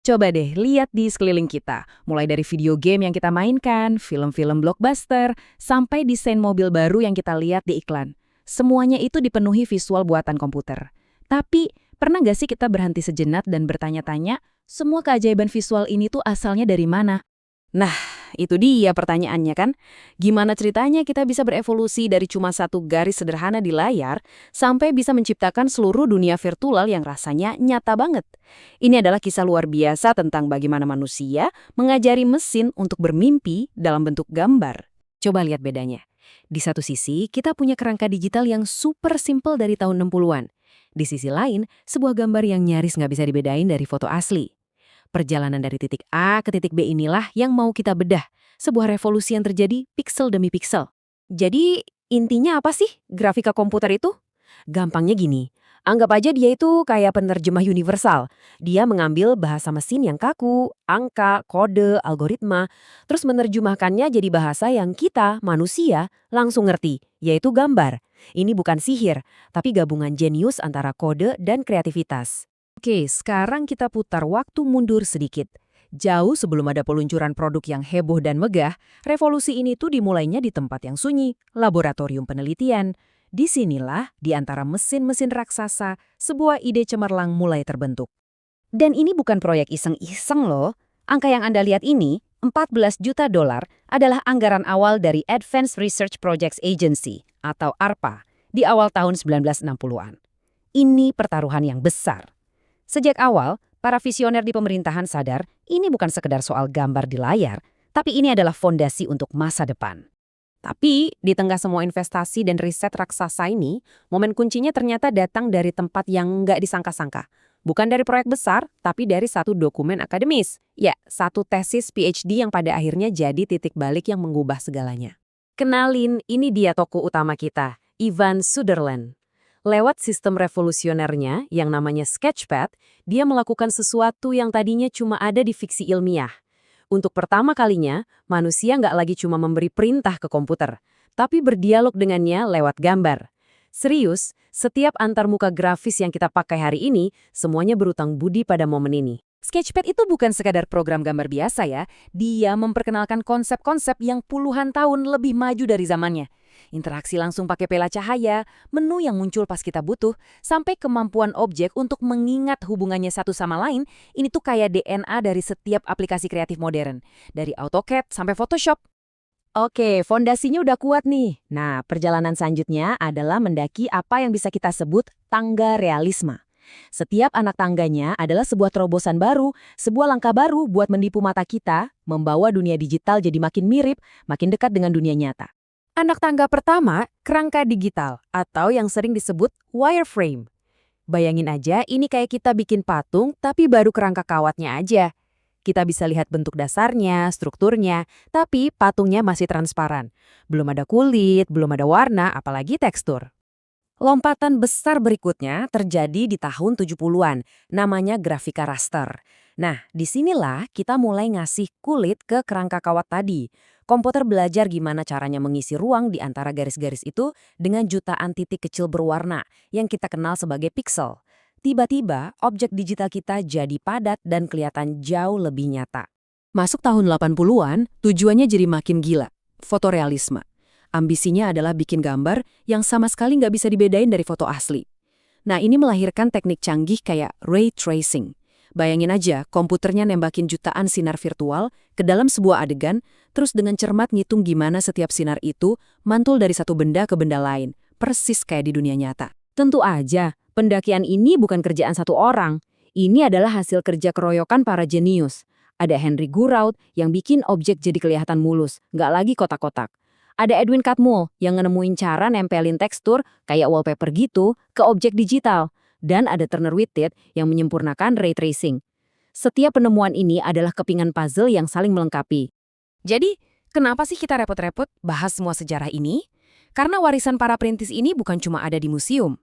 Coba deh lihat di sekeliling kita, mulai dari video game yang kita mainkan, film-film blockbuster, sampai desain mobil baru yang kita lihat di iklan. Semuanya itu dipenuhi visual buatan komputer. Tapi, pernah nggak sih kita berhenti sejenak dan bertanya-tanya, semua keajaiban visual ini tuh asalnya dari mana? Nah, itu dia pertanyaannya kan. Gimana ceritanya kita bisa berevolusi dari cuma satu garis sederhana di layar sampai bisa menciptakan seluruh dunia virtual yang rasanya nyata banget? Ini adalah kisah luar biasa tentang bagaimana manusia mengajari mesin untuk bermimpi dalam bentuk gambar. Coba lihat bedanya. Di satu sisi, kita punya kerangka digital yang super simple dari tahun 60-an. Di sisi lain, sebuah gambar yang nyaris nggak bisa dibedain dari foto asli. Perjalanan dari titik A ke titik B inilah yang mau kita bedah. Sebuah revolusi yang terjadi piksel demi piksel. Jadi, intinya apa sih grafika komputer itu? Gampangnya gini, anggap aja dia itu kayak penerjemah universal. Dia mengambil bahasa mesin yang kaku, angka, kode, algoritma, terus menerjemahkannya jadi bahasa yang kita, manusia, langsung ngerti, yaitu gambar. Ini bukan sihir, tapi gabungan jenius antara kode dan kreativitas. Oke, sekarang kita putar waktu mundur sedikit. Jauh sebelum ada peluncuran produk yang heboh dan megah, revolusi ini tuh dimulainya di tempat yang sunyi, laboratorium penelitian. Disinilah, di antara mesin-mesin raksasa, sebuah ide cemerlang mulai terbentuk. Dan ini bukan proyek iseng-iseng loh. Angka yang Anda lihat ini, $14 juta, adalah anggaran awal dari Advanced Research Projects Agency, atau ARPA, di awal tahun 1960-an. Ini pertaruhan yang besar. Sejak awal, para visioner di pemerintahan sadar ini bukan sekedar soal gambar di layar, tapi ini adalah fondasi untuk masa depan. Tapi, di tengah semua investasi dan riset raksasa ini, momen kuncinya ternyata datang dari tempat yang nggak disangka-sangka. Bukan dari proyek besar, tapi dari satu dokumen akademis. Ya, satu tesis PhD yang pada akhirnya jadi titik balik yang mengubah segalanya. Kenalin, ini dia tokoh utama kita, Ivan Sutherland. Lewat sistem revolusionernya yang namanya Sketchpad, dia melakukan sesuatu yang tadinya cuma ada di fiksi ilmiah. Untuk pertama kalinya, manusia nggak lagi cuma memberi perintah ke komputer, tapi berdialog dengannya lewat gambar. Serius, setiap antarmuka grafis yang kita pakai hari ini, semuanya berutang budi pada momen ini. Sketchpad itu bukan sekadar program gambar biasa ya, dia memperkenalkan konsep-konsep yang puluhan tahun lebih maju dari zamannya. Interaksi langsung pakai pela cahaya, menu yang muncul pas kita butuh, sampai kemampuan objek untuk mengingat hubungannya satu sama lain, ini tuh kayak DNA dari setiap aplikasi kreatif modern. Dari AutoCAD sampai Photoshop. Oke, fondasinya udah kuat nih. Nah, perjalanan selanjutnya adalah mendaki apa yang bisa kita sebut tangga realisme. Setiap anak tangganya adalah sebuah terobosan baru, sebuah langkah baru buat menipu mata kita, membawa dunia digital jadi makin mirip, makin dekat dengan dunia nyata. Anak tangga pertama, kerangka digital, atau yang sering disebut wireframe. Bayangin aja, ini kayak kita bikin patung, tapi baru kerangka kawatnya aja. Kita bisa lihat bentuk dasarnya, strukturnya, tapi patungnya masih transparan. Belum ada kulit, belum ada warna, apalagi tekstur. Lompatan besar berikutnya terjadi di tahun 70-an, namanya grafika raster. Nah, disinilah kita mulai ngasih kulit ke kerangka kawat tadi. Komputer belajar gimana caranya mengisi ruang di antara garis-garis itu dengan jutaan titik kecil berwarna yang kita kenal sebagai piksel. Tiba-tiba, objek digital kita jadi padat dan kelihatan jauh lebih nyata. Masuk tahun 80-an, tujuannya jadi makin gila, fotorealisme. Ambisinya adalah bikin gambar yang sama sekali nggak bisa dibedain dari foto asli. Nah, ini melahirkan teknik canggih kayak ray tracing. Bayangin aja, komputernya nembakin jutaan sinar virtual ke dalam sebuah adegan, terus dengan cermat ngitung gimana setiap sinar itu mantul dari satu benda ke benda lain, persis kayak di dunia nyata. Tentu aja, pendakian ini bukan kerjaan satu orang. Ini adalah hasil kerja keroyokan para jenius. Ada Henry Guraud yang bikin objek jadi kelihatan mulus, nggak lagi kotak-kotak. Ada Edwin Catmull yang nemuin cara nempelin tekstur kayak wallpaper gitu ke objek digital. Dan ada Turner Whitted yang menyempurnakan ray tracing. Setiap penemuan ini adalah kepingan puzzle yang saling melengkapi. Jadi, kenapa sih kita repot-repot bahas semua sejarah ini? Karena warisan para perintis ini bukan cuma ada di museum.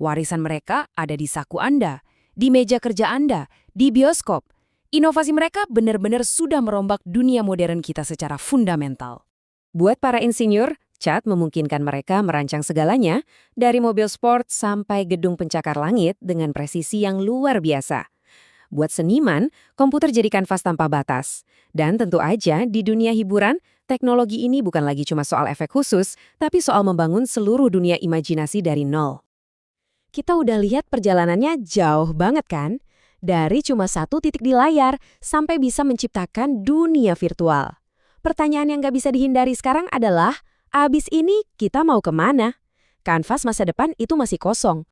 Warisan mereka ada di saku Anda, di meja kerja Anda, di bioskop. Inovasi mereka benar-benar sudah merombak dunia modern kita secara fundamental. Buat para insinyur, CAD memungkinkan mereka merancang segalanya, dari mobil sport sampai gedung pencakar langit dengan presisi yang luar biasa. Buat seniman, komputer jadi kanvas tanpa batas. Dan tentu aja di dunia hiburan, teknologi ini bukan lagi cuma soal efek khusus, tapi soal membangun seluruh dunia imajinasi dari nol. Kita udah lihat perjalanannya jauh banget kan? Dari cuma satu titik di layar sampai bisa menciptakan dunia virtual. Pertanyaan yang nggak bisa dihindari sekarang adalah, abis ini kita mau kemana? Kanvas masa depan itu masih kosong.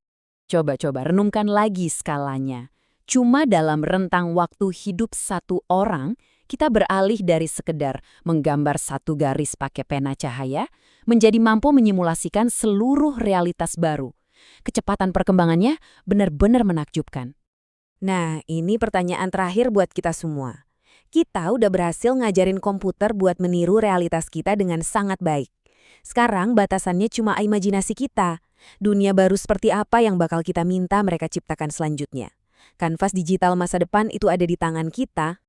Coba-coba renungkan lagi skalanya. Cuma dalam rentang waktu hidup satu orang, kita beralih dari sekedar menggambar satu garis pakai pena cahaya, menjadi mampu menyimulasikan seluruh realitas baru. Kecepatan perkembangannya benar-benar menakjubkan. Nah, ini pertanyaan terakhir buat kita semua. Kita udah berhasil ngajarin komputer buat meniru realitas kita dengan sangat baik. Sekarang batasannya cuma imajinasi kita. Dunia baru seperti apa yang bakal kita minta mereka ciptakan selanjutnya. Kanvas digital masa depan itu ada di tangan kita.